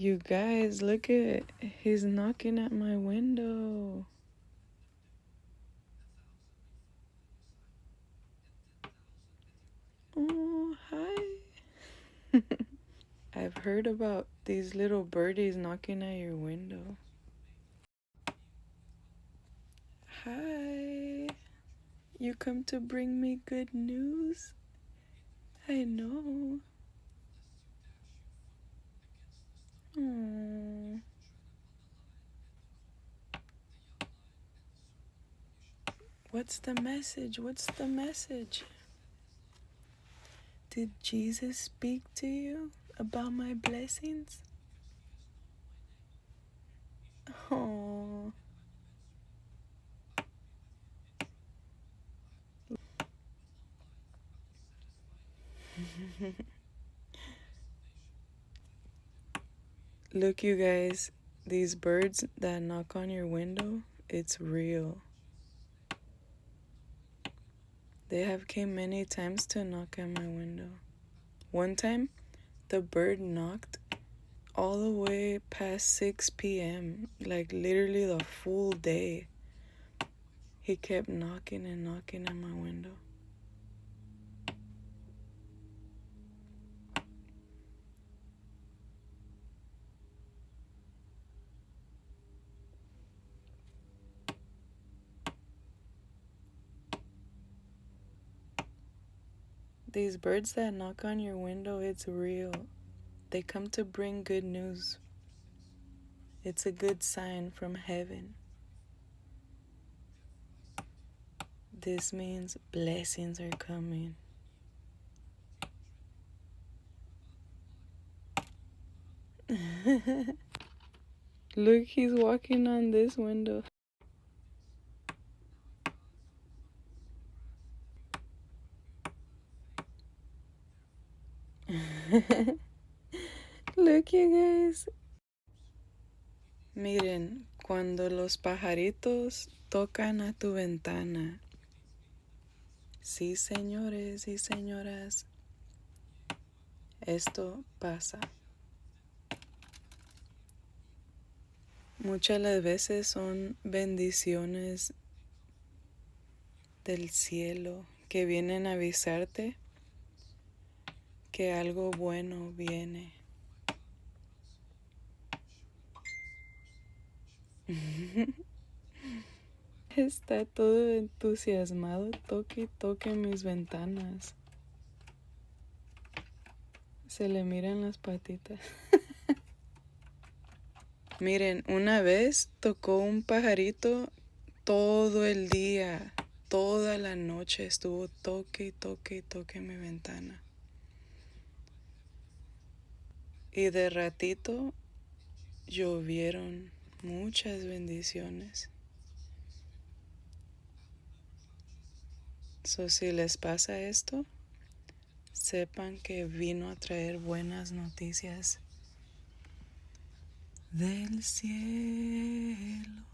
You guys, look at, he's knocking at my window. Oh, hi. I've heard about these little birdies knocking at your window. Hi. You come to bring me good news? I know. Oh. What's the message? What's the message? Did Jesus speak to you about my blessings? Oh. Look, you guys, these birds that knock on your window, it's real. They have came many times to knock at my window. One time, the bird knocked all the way past 6 p.m., like literally the full day. He kept knocking and knocking at my window. These birds that knock on your window, it's real. They come to bring good news. It's a good sign from heaven. This means blessings are coming. Look, he's walking on this window. Look, you guys. Miren, cuando los pajaritos tocan a tu ventana. Sí, señores y señoras, esto pasa. Muchas las veces son bendiciones del cielo que vienen a avisarte que algo bueno viene. Está todo entusiasmado, toque y toque mis ventanas. Se le miran las patitas. Miren, una vez tocó un pajarito todo el día, toda la noche estuvo toque y toque y toque mi ventana. Y de ratito llovieron muchas bendiciones. So, si les pasa esto, sepan que vino a traer buenas noticias del cielo.